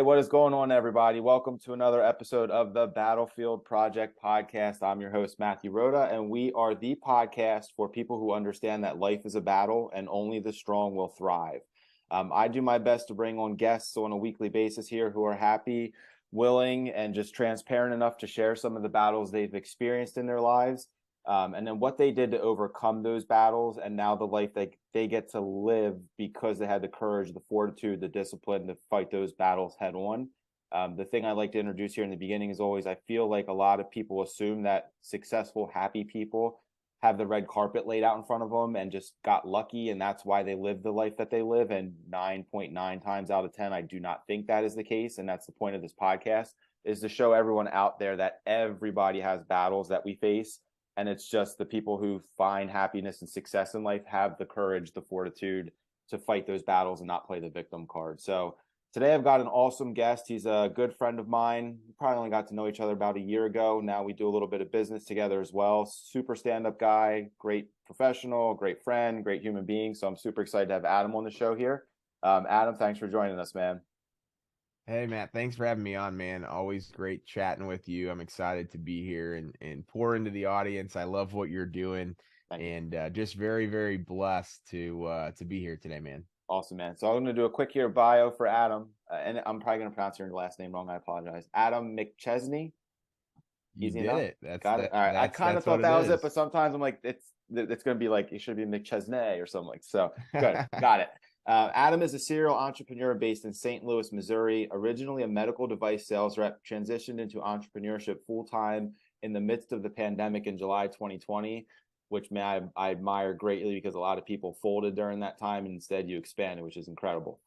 what is going on, everybody? Welcome to another episode of the Battlefield Project podcast. I'm your host, Matthew Rhoda, and we are the podcast for people who understand that life is a battle and only the strong will thrive. I do my best to bring on guests on a weekly basis here who are happy, willing, and just transparent enough to share some of the battles they've experienced in their lives. And then what they did to overcome those battles, and now the life they get to live because they had the courage, the fortitude, the discipline to fight those battles head on. The thing I like to introduce here in the beginning is always, I feel like a lot of people assume that successful, happy people have the red carpet laid out in front of them and just got lucky, and that's why they live the life that they live. And 9.9 times out of 10, I do not think that is the case. And that's the point of this podcast, is to show everyone out there that everybody has battles that we face. And it's just the people who find happiness and success in life have the courage, the fortitude to fight those battles and not play the victim card. So today I've got an awesome guest. He's a good friend of mine. We probably only got to know each other about a year ago. Now we do a little bit of business together as well. Super stand-up guy, great professional, great friend, great human being. So I'm super excited to have Adam on the show here. Adam, thanks for joining us, man. Hey, Matt, thanks for having me on, man. Always great chatting with you. I'm excited to be here and pour into the audience. I love what you're doing, and just very, very blessed to be here today, man. Awesome, man. So I'm going to do a quick here bio for Adam, and I'm probably going to pronounce your last name wrong. I apologize. Adam McChesney. You Easy did enough? it. Got it. All right. I kind of thought that was it, but sometimes I'm like, it's going to be like, it should be McChesney or something like so. Good. Got it. Adam is a serial entrepreneur based in St. Louis, Missouri. Originally a medical device sales rep, transitioned into entrepreneurship full-time in the midst of the pandemic in July 2020, which I admire greatly because a lot of people folded during that time, and instead you expanded, which is incredible.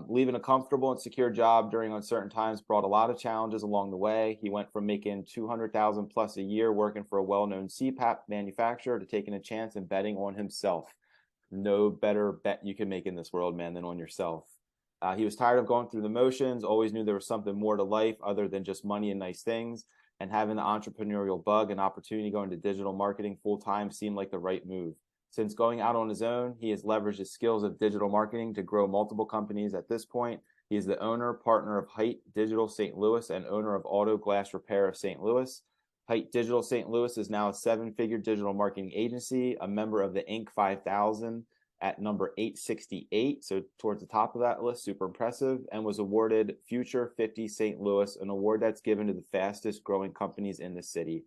Leaving a comfortable and secure job during uncertain times brought a lot of challenges along the way. He went from making $200,000 plus a year working for a well-known CPAP manufacturer to taking a chance and betting on himself. No better bet you can make in this world, man, than on yourself. He was tired of going through the motions, always knew there was something more to life other than just money and nice things, and having the entrepreneurial bug and opportunity going to digital marketing full-time seemed like the right move. Since going out on his own, he has leveraged his skills of digital marketing to grow multiple companies. At this point, he is the owner, partner of Height Digital St. Louis and owner of Auto Glass Repair of St. Louis. Height Digital St. Louis is now a seven-figure digital marketing agency, a member of the Inc. 5000 at number 868, so towards the top of that list, super impressive, and was awarded Future 50 St. Louis, an award that's given to the fastest growing companies in the city.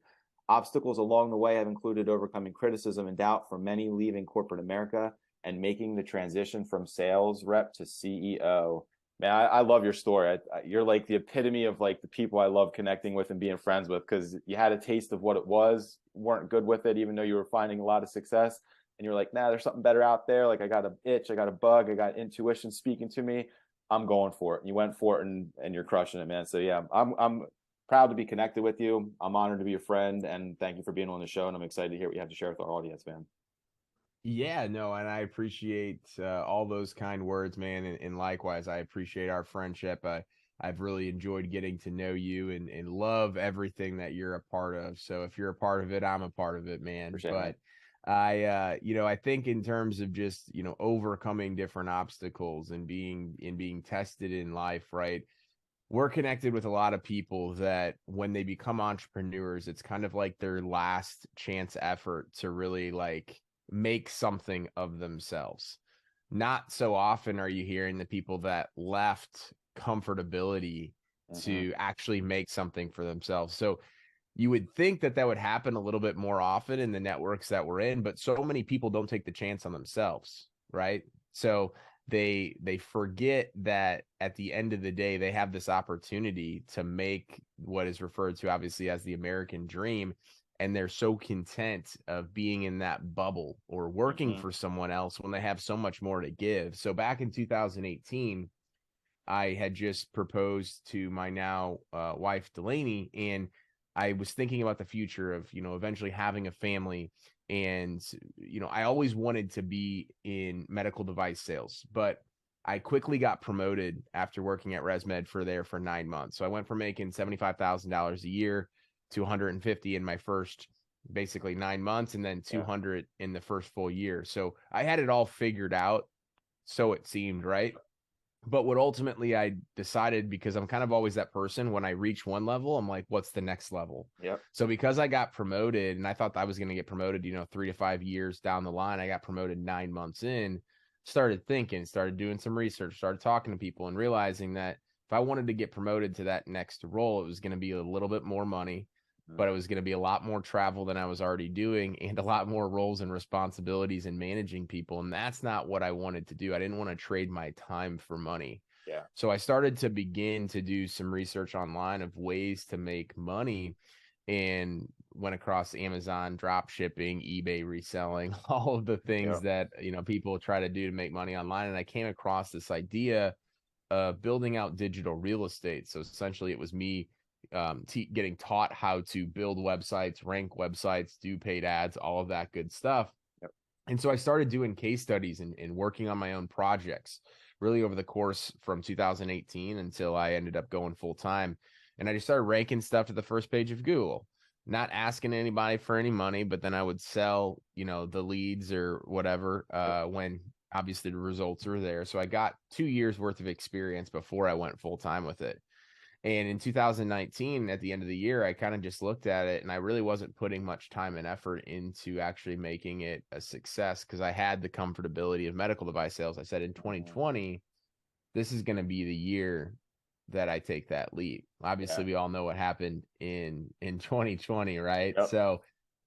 Obstacles along the way have included overcoming criticism and doubt from many leaving corporate America and making the transition from sales rep to CEO. Man, I love your story. You're like the epitome of like the people I love connecting with and being friends with, because you had a taste of what it was, weren't good with it, even though you were finding a lot of success. And you're like, nah, there's something better out there. Like I got an itch, I got a bug, I got intuition speaking to me. I'm going for it. And you went for it, and you're crushing it, man. So yeah, I'm proud to be connected with you. I'm honored to be your friend, and thank you for being on the show. And I'm excited to hear what you have to share with our audience, man. Yeah, no, and I appreciate all those kind words, man. And likewise, I appreciate our friendship. I've really enjoyed getting to know you and love everything that you're a part of. So if you're a part of it, I'm a part of it, man. Appreciate But it. I think in terms of just, overcoming different obstacles and being tested in life, right? We're connected with a lot of people that when they become entrepreneurs, it's kind of like their last chance effort to really like make something of themselves. Not so often are you hearing the people that left comfortability to actually make something for themselves. So you would think that would happen a little bit more often in the networks that we're in, but so many people don't take the chance on themselves, right? So they forget that at the end of the day, they have this opportunity to make what is referred to obviously as the American dream. And they're so content of being in that bubble or working for someone else when they have so much more to give. So back in 2018, I had just proposed to my now wife, Delaney, and I was thinking about the future of, eventually having a family. And, I always wanted to be in medical device sales, but I quickly got promoted after working at ResMed for 9 months. So I went from making $75,000 a year to 150 in my first basically 9 months, and then 200 in the first full year. So I had it all figured out. So it seemed, right? But what ultimately I decided, because I'm kind of always that person, when I reach one level, I'm like, what's the next level? Yep. So because I got promoted and I thought I was going to get promoted, 3 to 5 years down the line, I got promoted 9 months in, started thinking, started doing some research, started talking to people, and realizing that if I wanted to get promoted to that next role, it was going to be a little bit more money, but it was going to be a lot more travel than I was already doing, and a lot more roles and responsibilities in managing people. And that's not what I wanted to do. I didn't want to trade my time for money. Yeah. So I started to begin to do some research online of ways to make money, and went across Amazon, drop shipping, eBay reselling, all of the things Yep. that, people try to do to make money online. And I came across this idea of building out digital real estate. So essentially it was me getting taught how to build websites, rank websites, do paid ads, all of that good stuff. Yep. And so I started doing case studies and working on my own projects really over the course from 2018 until I ended up going full time. And I just started ranking stuff to the first page of Google, not asking anybody for any money, but then I would sell, the leads or whatever when obviously the results were there. So I got 2 years worth of experience before I went full time with it. And in 2019, at the end of the year, I kind of just looked at it and I really wasn't putting much time and effort into actually making it a success, because I had the comfortability of medical device sales. I said in 2020, this is going to be the year that I take that leap. Obviously, Yeah. we all know what happened in 2020, right? Yep. So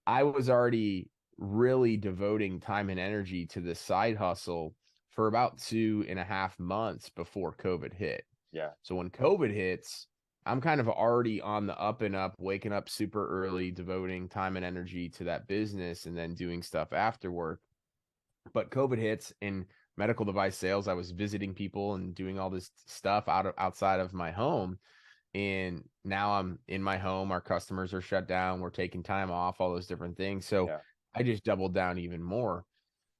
I was already really devoting time and energy to the side hustle for about 2.5 months before COVID hit. Yeah. So when COVID hits, I'm kind of already on the up and up, waking up super early, devoting time and energy to that business, and then doing stuff after work. But COVID hits, and medical device sales, I was visiting people and doing all this stuff outside of my home. And now I'm in my home. Our customers are shut down. We're taking time off, all those different things. So Yeah. I just doubled down even more.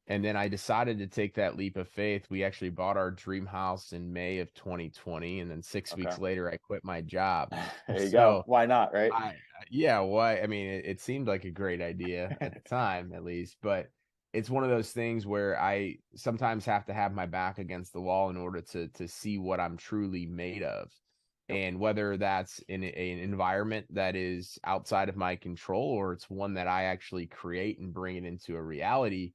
And then I decided to take that leap of faith. We actually bought our dream house in May of 2020. And then 6 weeks Okay. later, I quit my job. There you go. So Why not? Right. yeah, why? I mean, it seemed like a great idea at the time, at least, but it's one of those things where I sometimes have to have my back against the wall in order to see what I'm truly made of. Yep. And whether that's in an environment that is outside of my control, or it's one that I actually create and bring it into a reality,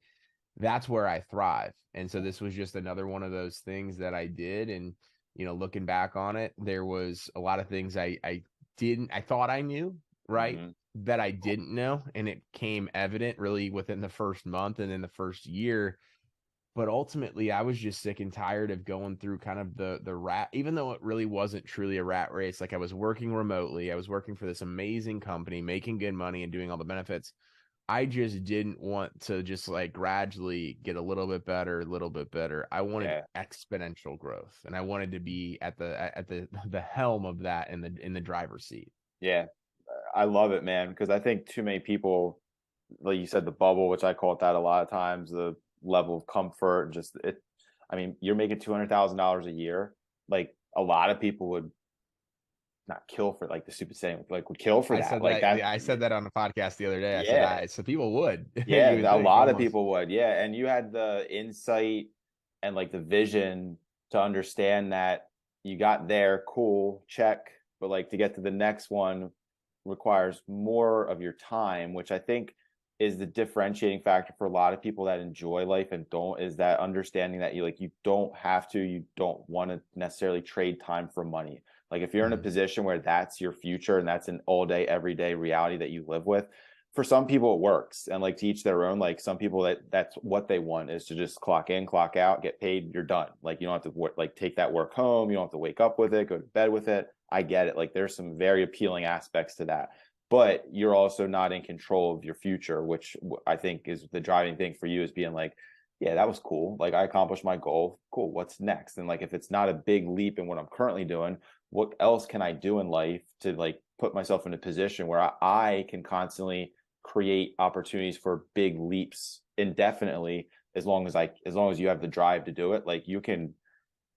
that's where I thrive. And so this was just another one of those things that I did. And, looking back on it, there was a lot of things I thought I knew, right, Mm-hmm. that I didn't know. And it came evident really within the first month and in the first year. But ultimately, I was just sick and tired of going through kind of the rat, even though it really wasn't truly a rat race. Like, I was working remotely, I was working for this amazing company, making good money and doing all the benefits. I just didn't want to just like gradually get a little bit better, a little bit better. I wanted Yeah. exponential growth, and I wanted to be at the helm of that, in the driver's seat. Yeah. I love it, man, because I think too many people, like you said, the bubble, which I call it that a lot of times, the level of comfort, just it. I mean, you're making $200,000 a year. Like, a lot of people would not kill for, like, the stupid saying, like, would kill for I that. said Like that. that. Yeah, I said that on a podcast the other day. I said, Yeah. so people would. Yeah. You would A think lot of almost. people would. Yeah. And you had the insight and like the vision to understand that you got there, cool, check. But like to get to the next one requires more of your time, which I think is the differentiating factor for a lot of people that enjoy life and don't, is that understanding that you don't have to, you don't want to necessarily trade time for money. Like, if you're in a position where that's your future and that's an all day, everyday reality that you live with, for some people it works, and like, to each their own. Like, some people that's what they want, is to just clock in, clock out, get paid, you're done. Like, you don't have to like take that work home, you don't have to wake up with it, go to bed with it. I get it. Like, there's some very appealing aspects to that, but you're also not in control of your future, which I think is the driving thing for you, is being like, yeah, that was cool. Like, I accomplished my goal. Cool. What's next? And like, if it's not a big leap in what I'm currently doing, what else can I do in life to like put myself in a position where I can constantly create opportunities for big leaps indefinitely, as long as you have the drive to do it. Like, you can,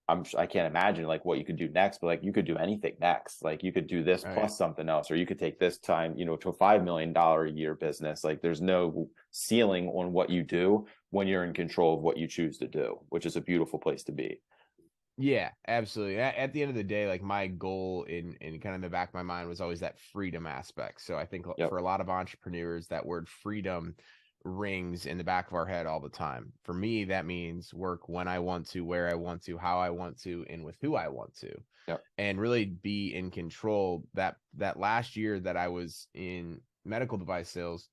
I can't imagine like what you could do next, but like, you could do anything next. Like, you could do this Right. plus something else, or you could take this time, to a $5 million a year business. Like, there's no ceiling on what you do when you're in control of what you choose to do, which is a beautiful place to be. Yeah, absolutely. At the end of the day, like my goal in kind of the back of my mind was always that freedom aspect. So I think Yep. for a lot of entrepreneurs, that word freedom rings in the back of our head all the time. For me, that means work when I want to, where I want to, how I want to, and with who I want to, Yep. and really be in control. That last year that I was in medical device sales,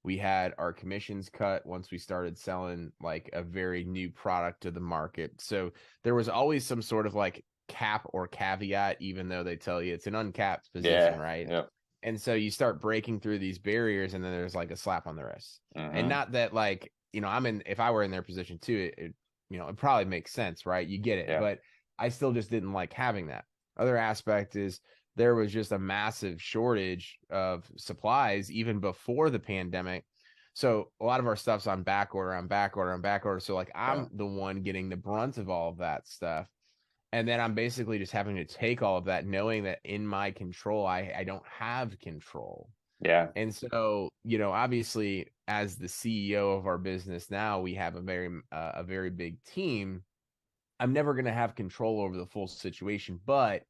we had our commissions cut once we started selling like a very new product to the market. So there was always some sort of like cap or caveat, even though they tell you it's an uncapped position, Yeah. right? Yep. And so you start breaking through these barriers, and then there's like a slap on the wrist. And Mm-hmm. not that like, if I were in their position too, it probably makes sense, right? You get it. Yeah. But I still just didn't like having that. Other aspect is there was just a massive shortage of supplies even before the pandemic. So a lot of our stuff's on back order, on back order, on back order. So like Yeah. I'm the one getting the brunt of all of that stuff. And then I'm basically just having to take all of that, knowing that in my control, I don't have control. Yeah. And so, obviously, as the CEO of our business now, we have a very big team. I'm never going to have control over the full situation, but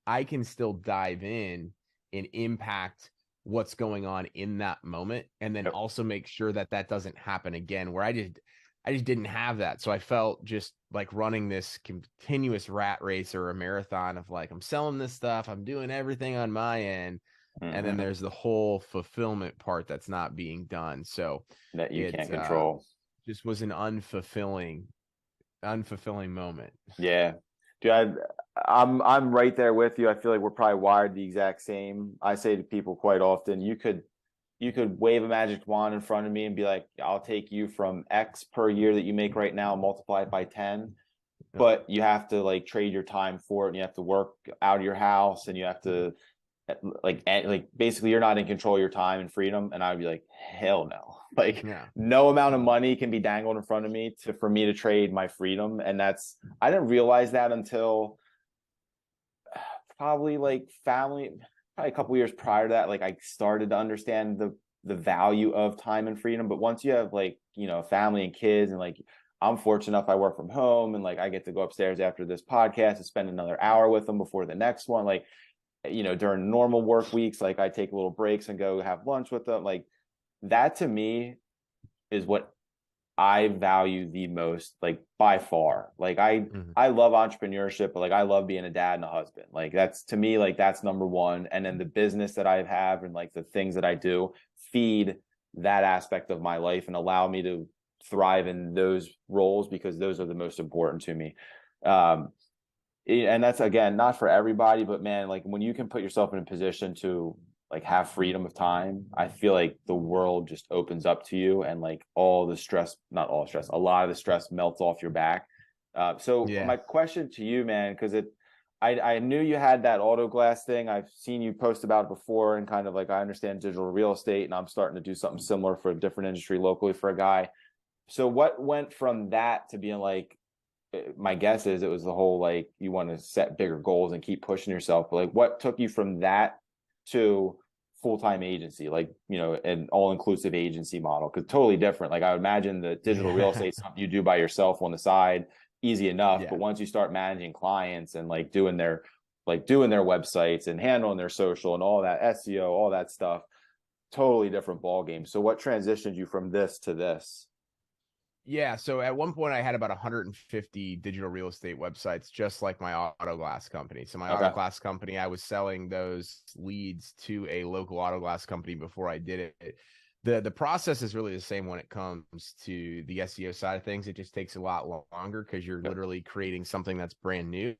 I can still dive in and impact what's going on in that moment, and then Yep. also make sure that that doesn't happen again. Where I just didn't have that, so I felt just like running this continuous rat race or a marathon of like I'm selling this stuff, I'm doing everything on my end, and then Mm-hmm. there's the whole fulfillment part that's not being done. So That you it can't control. just was an unfulfilling moment. Yeah. Dude, I'm right there with you. I feel like we're probably wired the exact same. I say to people quite often, you could wave a magic wand in front of me and be like, I'll take you from X per year that you make right now, multiply it by 10. Yep. But you have to like trade your time for it, and you have to work out of your house, and you have to like basically you're not in control of your time and freedom. And I would be like, hell no. Like Yeah. no amount of money can be dangled in front of me for me to trade my freedom. And I didn't realize that until probably like probably a couple years prior to that. Like I started to understand the value of time and freedom. But once you have like, family and kids, and like I'm fortunate enough I work from home, and like I get to go upstairs after this podcast and spend another hour with them before the next one. Like, during normal work weeks, like I take little breaks and go have lunch with them. Like that to me is what I value the most, like by far. Like Mhm. I love entrepreneurship, but like I love being a dad and a husband. Like that's to me, like that's number one. And then the business that I have and like the things that I do feed that aspect of my life and allow me to thrive in those roles, because those are the most important to me. Um, and that's again not for everybody, but man, like when you can put yourself in a position to like have freedom of time, I feel like the world just opens up to you, and like all the stress, not all stress, a lot of the stress melts off your back. So Yeah. my question to you, man, because I knew you had that auto glass thing. I've seen you post about it before, and kind of like I understand digital real estate, and I'm starting to do something similar for a different industry locally for a guy. So what went from that to being like, my guess is it was the whole like you want to set bigger goals and keep pushing yourself, but like what took you from that to full-time agency, like an all-inclusive agency model? Because totally different. Like I would imagine the digital real Yeah. estate something you do by yourself on the side, easy enough, Yeah. but once you start managing clients and like doing their websites and handling their social and all that SEO, all that stuff, totally different ball game. So what transitioned you from this to this? Yeah. So at one point I had about 150 digital real estate websites, just like my auto glass company. So my auto Okay. glass company, I was selling those leads to a local auto glass company before I did it. The process is really the same when it comes to the SEO side of things. It just takes a lot longer because you're Yep. literally creating something that's brand new.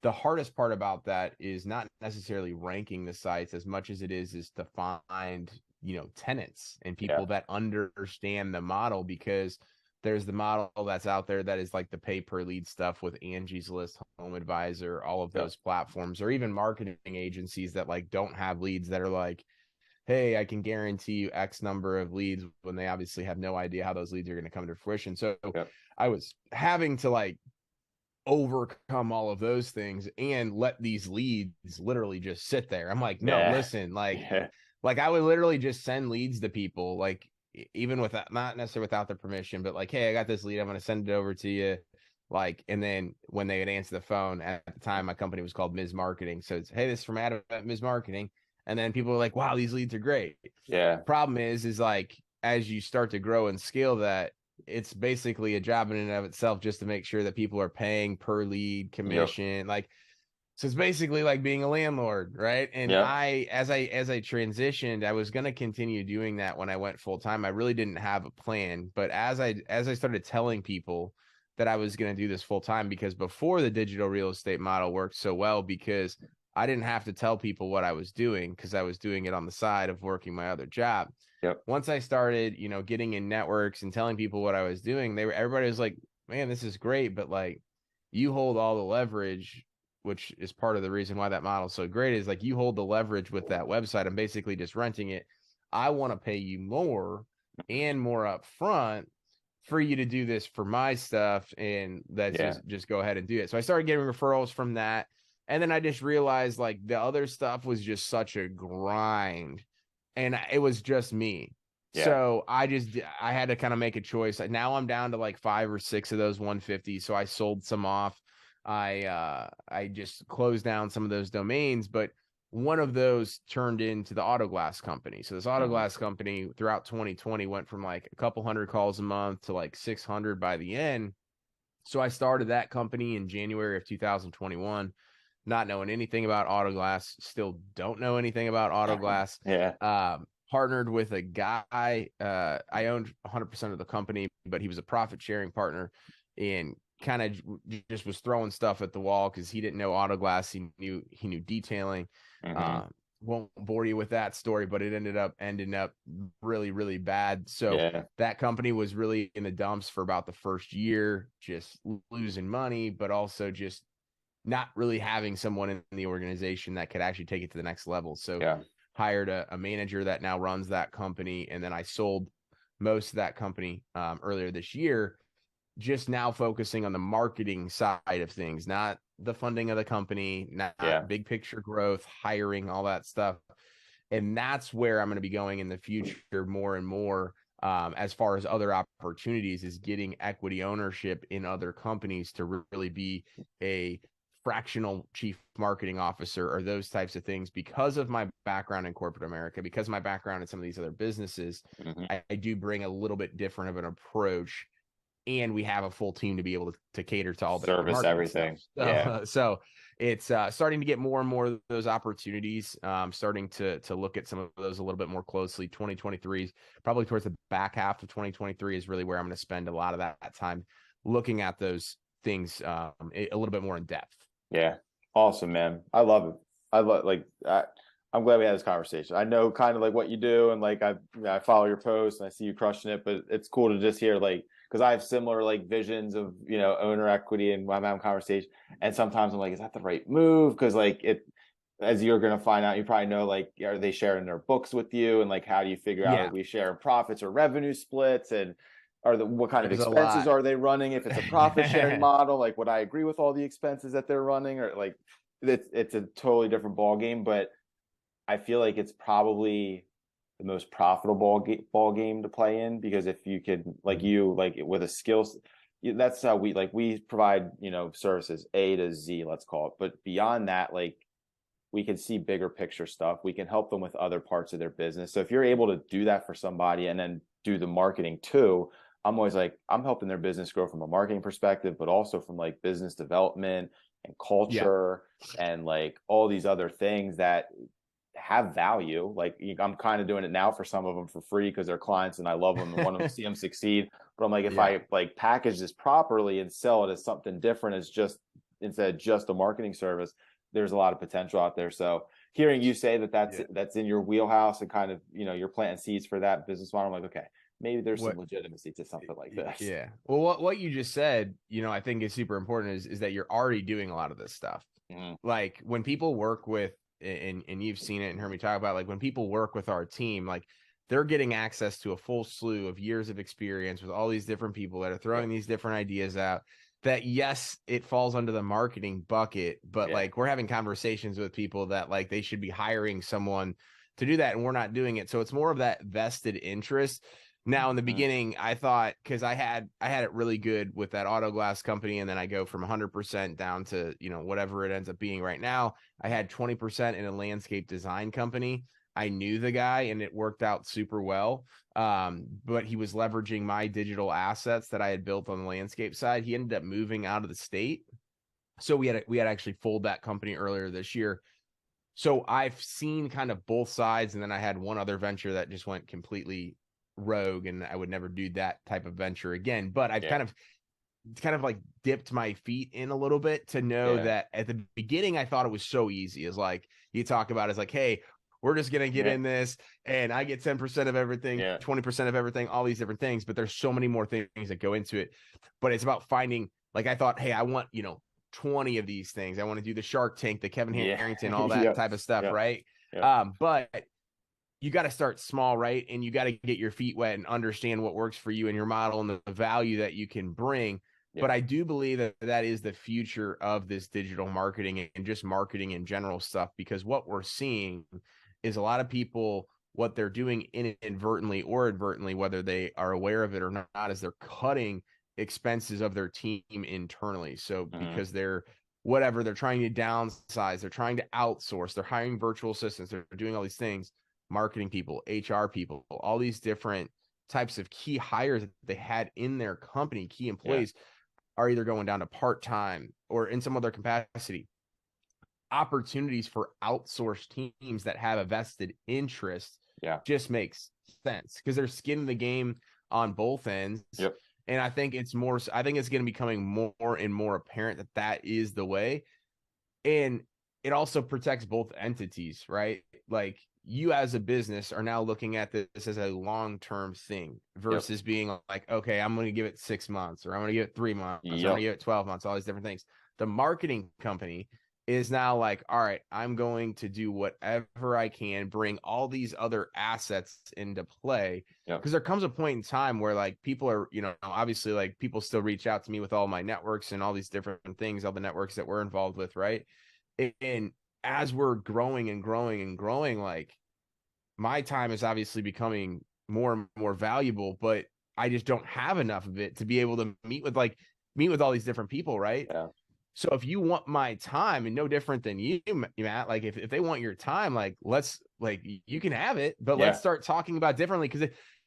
The hardest part about that is not necessarily ranking the sites as much as it is to find, tenants and Yeah. people that understand the model, because there's the model that's out there that is like the pay per lead stuff with Angie's List, Home Advisor, all of Yeah. those platforms, or even marketing agencies that like don't have leads that are like, hey, I can guarantee you X number of leads, when they obviously have no idea how those leads are going to come to fruition. So Yeah. I was having to like overcome all of those things and let these leads literally just sit there. I'm like, no, Yeah. listen, like Yeah. I would literally just send leads to people, like even without, not necessarily without their permission, but like, hey, I got this lead, I'm going to send it over to you. Like, and then when they would answer the phone, at the time, my company was called Ms. Marketing. So it's, hey, this is from Adam at Ms. Marketing. And then people were like, wow, these leads are great. Yeah. Problem is like, as you start to grow and scale that, it's basically a job in and of itself just to make sure that people are paying per lead commission. Like, so it's basically like being a landlord, right? And Yep. as I transitioned, I was going to continue doing that when I went full time. I really didn't have a plan, but as I started telling people that I was going to do this full time, because before the digital real estate model worked so well, because I didn't have to tell people what I was doing because I was doing it on the side of working my other job. Yep. Once I started, getting in networks and telling people what I was doing, everybody was like, man, this is great, but like, you hold all the leverage, which is part of the reason why that model is so great, is like, you hold the leverage with that website. I'm basically just renting it. I want to pay you more and more upfront for you to do this for my stuff. And that's just go ahead and do it. So I started getting referrals from that. And then I just realized like the other stuff was just such a grind, and it was just me. Yeah. So I had to kind of make a choice. Now I'm down to like 5 or 6 of those 150. So I sold some off. I just closed down some of those domains, but one of those turned into the auto glass company. So this auto glass company throughout 2020 went from like a couple hundred calls a month to like 600 by the end. So I started that company in January of 2021, not knowing anything about auto glass, still don't know anything about auto glass. Partnered with a guy. I owned 100% of the company, but he was a profit sharing partner, and kind of just was throwing stuff at the wall because he didn't know auto glass. He knew detailing. Won't bore you with that story, but it ended up really, really bad. So that company was really in the dumps for about the first year, just losing money, but also just not really having someone in the organization that could actually take it to the next level. So hired a manager that now runs that company. And then I sold most of that company earlier this year, just now focusing on the marketing side of things, not the funding of the company, not big picture growth, hiring, all that stuff. And that's where I'm going to be going in the future more and more, as far as other opportunities, is getting equity ownership in other companies to really be a fractional chief marketing officer or those types of things. Because of my background in corporate America, because of my background in some of these other businesses, I do bring a little bit different of an approach. And we have a full team to be able to cater to all the service everything. So it's starting to get more and more of those opportunities. Starting to look at some of those a little bit more closely. 2023 is probably towards the back half of 2023 is really where I'm going to spend a lot of that time looking at those things a little bit more in depth. Yeah. Awesome, man. I love it. I'm glad we had this conversation. I know kind of like what you do, and like I follow your posts and I see you crushing it, but it's cool to just hear, like, because I have similar like visions of, owner equity, and when I'm having conversation, and sometimes I'm like, is that the right move? Because like as you're going to find out, you probably know, like, are they sharing their books with you? And like, how do you figure out, are we sharing profits or revenue splits? And what kind of expenses are they running? If it's a profit sharing model, like, would I agree with all the expenses that they're running? Or like, it's a totally different ball game, but I feel like it's probably the most profitable ball game to play in, because if you could, like, with a skills, that's how we provide, services A to Z, let's call it. But beyond that, like, we can see bigger picture stuff. We can help them with other parts of their business. So if you're able to do that for somebody and then do the marketing too, I'm always like, I'm helping their business grow from a marketing perspective, but also from like business development and culture and like all these other things that have value. Like, I'm kind of doing it now for some of them for free because they're clients and I love them and want to see them succeed. But I'm like, if I like package this properly and sell it as something different, as just instead of just a marketing service, there's a lot of potential out there. So hearing you say that's in your wheelhouse and kind of, you're planting seeds for that business model, I'm like, okay, maybe there's some legitimacy to something like this. Yeah. Well, what you just said, I think is super important is that you're already doing a lot of this stuff. Like, when people work with, and you've seen it and heard me talk about, like, when people work with our team, like, they're getting access to a full slew of years of experience with all these different people that are throwing these different ideas out, that, yes, it falls under the marketing bucket, but like, we're having conversations with people that like they should be hiring someone to do that, and we're not doing it. So it's more of that vested interest. Now in the beginning, I thought, because I had it really good with that auto glass company, and then I go from 100% down to, you know, whatever it ends up being right now. I had 20% in a landscape design company. I knew the guy and it worked out super well. But he was leveraging my digital assets that I had built on the landscape side. He ended up moving out of the state. So we had actually fold that company earlier this year. So I've seen kind of both sides, and then I had one other venture that just went completely rogue, and I would never do that type of venture again. But I've kind of like dipped my feet in a little bit to know that at the beginning I thought it was so easy. It's like you talk about is like, hey, we're just gonna get in this, and I get 10% of everything, 20% of everything, all these different things. But there's so many more things that go into it. But it's about finding, like, I thought, hey, I want, you know, 20 of these things. I want to do the Shark Tank, the Kevin Harrington, all that type of stuff, right? But you got to start small, right? And you got to get your feet wet and understand what works for you and your model and the value that you can bring. But I do believe that that is the future of this digital marketing and just marketing in general stuff, because what we're seeing is a lot of people, what they're doing inadvertently or advertently, whether they are aware of it or not, is they're cutting expenses of their team internally. So because they're trying to downsize, they're trying to outsource, they're hiring virtual assistants, they're doing all these things, marketing people, HR people, all these different types of key hires that they had in their company, key employees, are either going down to part-time or in some other capacity. Opportunities for outsourced teams that have a vested interest just makes sense, because they're skin in the game on both ends. And I think it's going to be becoming more and more apparent that that is the way. And it also protects both entities, right? Like, you as a business are now looking at this as a long-term thing versus being like, okay, I'm going to give it 6 months, or I'm going to give it 3 months, or I'm going to give it 12 months, all these different things. The marketing company is now like, all right, I'm going to do whatever I can, bring all these other assets into play. Because there comes a point in time where, like, people are, you know, obviously, like, people still reach out to me with all my networks and all these different things, all the networks that we're involved with, right? And as we're growing and growing and growing, like, my time is obviously becoming more and more valuable, but I just don't have enough of it to be able to meet with all these different people, right? So if you want my time, and no different than you, Matt, like, if they want your time, like, you can have it, but let's start talking about differently.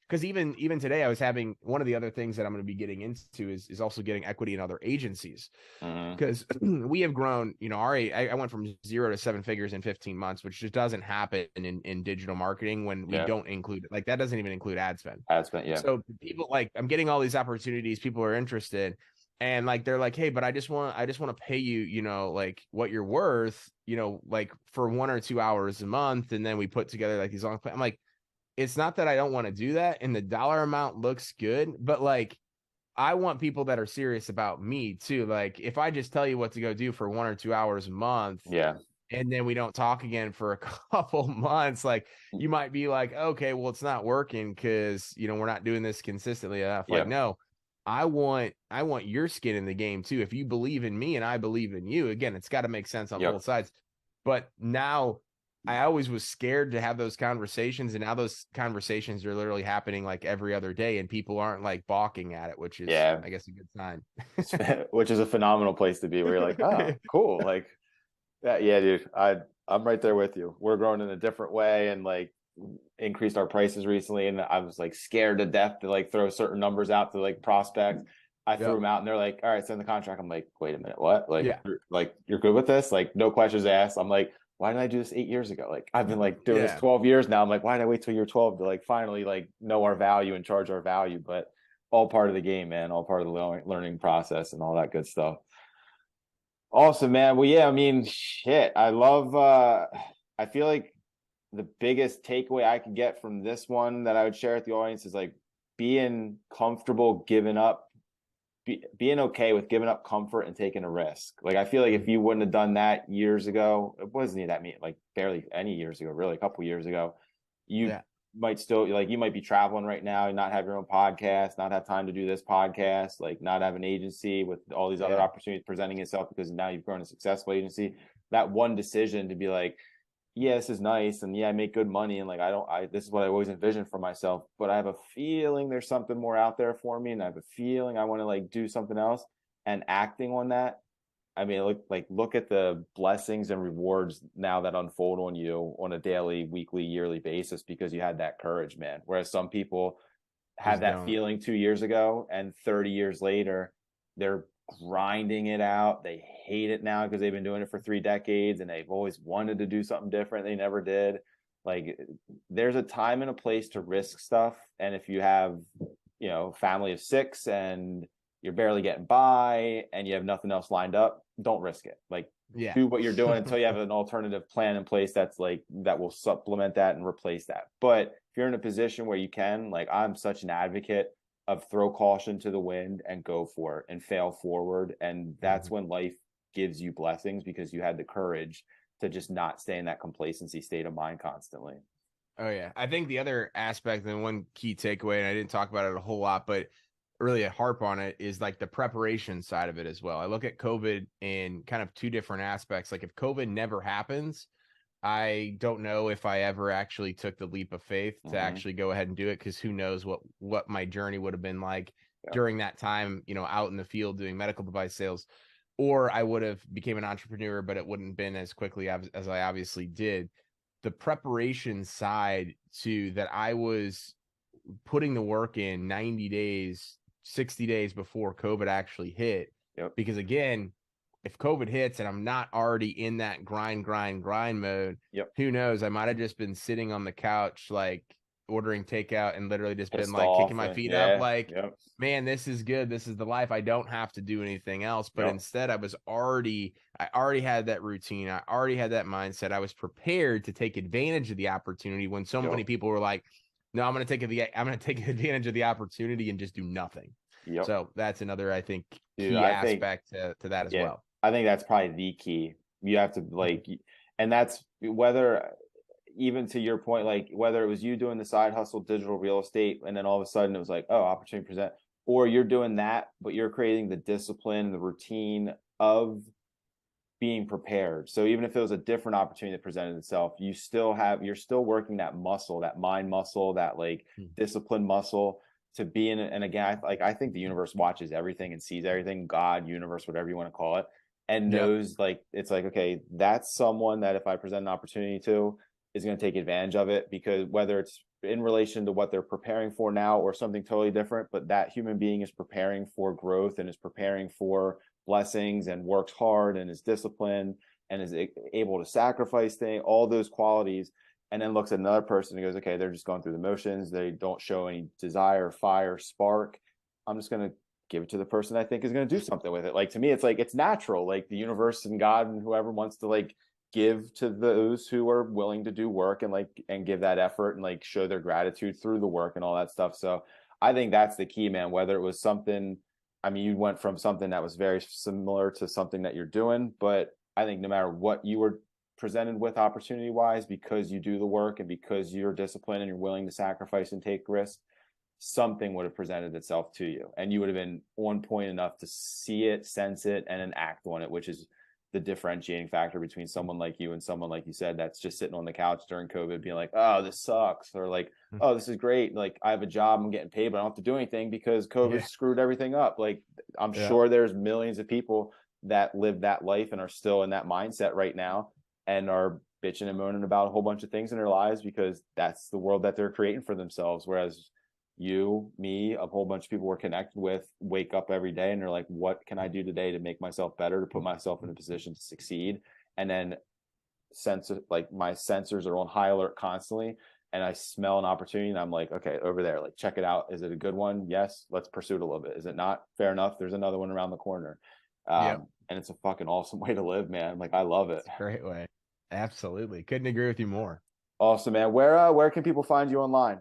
Because even today, I was having one of the other things that I'm going to be getting into is also getting equity in other agencies, because we have grown, you know, I went from 0 to 7 figures in 15 months, which just doesn't happen in digital marketing when we don't include, like, that doesn't even include ad spend. So people, like, I'm getting all these opportunities, people are interested, and, like, they're like, hey, but I just want to pay you, you know, like, what you're worth, you know, like, for 1 or 2 hours a month, and then we put together, like, these long plans. I'm like, it's not that I don't want to do that, and the dollar amount looks good, but, like, I want people that are serious about me too. Like, if I just tell you what to go do for 1 or 2 hours a month, and then we don't talk again for a couple months, like, you might be like, okay, well, it's not working because, you know, we're not doing this consistently enough. Like, no, I want your skin in the game too. If you believe in me and I believe in you, again, it's got to make sense on both sides. But now, I always was scared to have those conversations, and now those conversations are literally happening like every other day, and people aren't, like, balking at it, which is, I guess, a good sign. Which is a phenomenal place to be, where you're like, oh, cool. Like, dude, I'm right there with you. We're growing in a different way, and, like, increased our prices recently, and I was, like, scared to death to, like, throw certain numbers out to, like, prospects. I threw them out, and they're like, all right, send the contract. I'm like, wait a minute, what? Like, you're good with this? Like, no questions asked. I'm like, why didn't I do this 8 years ago? Like, I've been, like, doing this 12 years now. I'm like, why did I wait till you're 12 to, like, finally, like, know our value and charge our value? But all part of the game, man, all part of the learning process and all that good stuff. Awesome, man. Well, I mean, shit, I love, I feel like the biggest takeaway I could get from this one that I would share with the audience is, like, being comfortable giving up, being okay with giving up comfort and taking a risk. Like, I feel like if you wouldn't have done that years ago, it wasn't that like barely any years ago, really a couple years ago, you might still, like, you might be traveling right now and not have your own podcast, not have time to do this podcast, like, not have an agency with all these other opportunities presenting itself, because now you've grown a successful agency. That one decision to be like, yeah, this is nice, and yeah, I make good money, and like this is what I always envisioned for myself, but I have a feeling there's something more out there for me, and I have a feeling I want to like do something else, and acting on that. I mean, look at the blessings and rewards now that unfold on you on a daily, weekly, yearly basis because you had that courage, man. Whereas some people had Just that don't. feeling 2 years ago, and 30 years later, they're grinding it out. They hate it now because they've been doing it for 3 decades and they've always wanted to do something different. They never did. Like, there's a time and a place to risk stuff. And if you have, family of 6 and you're barely getting by and you have nothing else lined up, don't risk it. Like, Yeah. do what you're doing until you have an alternative plan in place that's like that will supplement that and replace that. But if you're in a position where you can, like, I'm such an advocate of throw caution to the wind and go for it and fail forward. And that's when life gives you blessings because you had the courage to just not stay in that complacency state of mind constantly. Oh yeah. I think the other aspect and one key takeaway, and I didn't talk about it a whole lot, but really a harp on it, is like the preparation side of it as well. I look at COVID in kind of two different aspects. Like if COVID never happens, I don't know if I ever actually took the leap of faith to actually go ahead and do it, because who knows what my journey would have been like during that time, out in the field doing medical device sales, or I would have became an entrepreneur, but it wouldn't been as quickly as I obviously did. The preparation side to that, I was putting the work in 90 days, 60 days before COVID actually hit. Because again, if COVID hits and I'm not already in that grind mode, who knows? I might have just been sitting on the couch, like ordering takeout and literally just been like kicking my feet up, like, man, this is good. This is the life. I don't have to do anything else. But instead, I already had that routine. I already had that mindset. I was prepared to take advantage of the opportunity when so many people were like, no, I'm going to take advantage of the opportunity and just do nothing. So that's another, I think, key aspect to that as well. I think that's probably the key. You have to like, and that's whether, even to your point, like whether it was you doing the side hustle, digital real estate, and then all of a sudden it was like, oh, opportunity present, or you're doing that, but you're creating the discipline, the routine of being prepared. So even if it was a different opportunity that presented itself, you're still working that muscle, that mind muscle, that like discipline muscle to be in it. And again, I think the universe watches everything and sees everything, God, universe, whatever you want to call it, and knows like, it's like, okay, that's someone that if I present an opportunity to is going to take advantage of it, because whether it's in relation to what they're preparing for now or something totally different, but that human being is preparing for growth and is preparing for blessings and works hard and is disciplined and is able to sacrifice things, all those qualities, and then looks at another person and goes, okay, they're just going through the motions. They don't show any desire, fire, spark. I'm just going to give it to the person I think is going to do something with it. Like, to me, it's like, it's natural. Like the universe and God and whoever wants to like give to those who are willing to do work and like, and give that effort and like show their gratitude through the work and all that stuff. So I think that's the key, man. Whether it was something, I mean, you went from something that was very similar to something that you're doing, but I think no matter what you were presented with opportunity wise, because you do the work and because you're disciplined and you're willing to sacrifice and take risks, something would have presented itself to you and you would have been on point enough to see it, sense it, and then act on it, which is the differentiating factor between someone like you and someone, like you said, that's just sitting on the couch during COVID being like, oh, this sucks, or like, oh, this is great, like I have a job, I'm getting paid, but I don't have to do anything because COVID screwed everything up. Like, I'm sure there's millions of people that live that life and are still in that mindset right now and are bitching and moaning about a whole bunch of things in their lives because that's the world that they're creating for themselves. Whereas you, me, a whole bunch of people we're connected with wake up every day and they're like, what can I do today to make myself better, to put myself in a position to succeed? And then like my sensors are on high alert constantly, and I smell an opportunity and I'm like, okay, over there, like check it out. Is it a good one? Yes, let's pursue it a little bit. Is it not? Fair enough. There's another one around the corner. And it's a fucking awesome way to live, man. Like, I love it. It's a great way. Absolutely. Couldn't agree with you more. Awesome, man. Where can people find you online?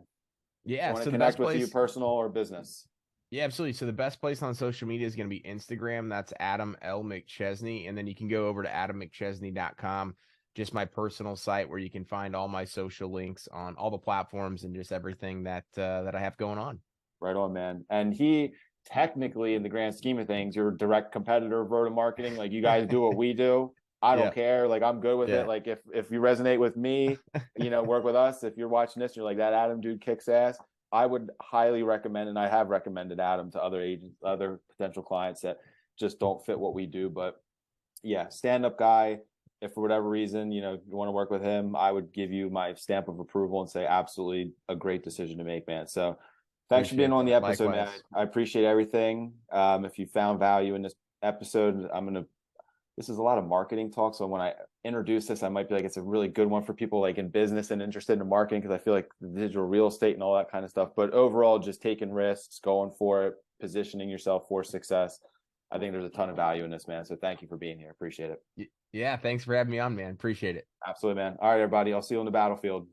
Yeah, want to so connect with you, personal or business? Yeah, absolutely. So the best place on social media is going to be Instagram. That's Adam L. McChesney. And then you can go over to AdamMcChesney.com, just my personal site where you can find all my social links on all the platforms and just everything that I have going on. Right on, man. And he technically, in the grand scheme of things, you're a direct competitor of Verta Marketing. Like, you guys do what we do. I don't care. Like, I'm good with it. Like, if you resonate with me, work with us. If you're watching this, you're like, that Adam dude kicks ass. I would highly recommend, and I have recommended Adam to other agents, other potential clients that just don't fit what we do. But yeah, stand-up guy. If for whatever reason, you want to work with him, I would give you my stamp of approval and say absolutely a great decision to make, man. So thanks for being on the episode, man. I appreciate everything. If you found value in this episode, this is a lot of marketing talk. So when I introduce this, I might be like, it's a really good one for people like in business and interested in marketing, because I feel like the digital real estate and all that kind of stuff. But overall, just taking risks, going for it, positioning yourself for success. I think there's a ton of value in this, man. So thank you for being here. Appreciate it. Yeah. Thanks for having me on, man. Appreciate it. Absolutely, man. All right, everybody. I'll see you on the battlefield.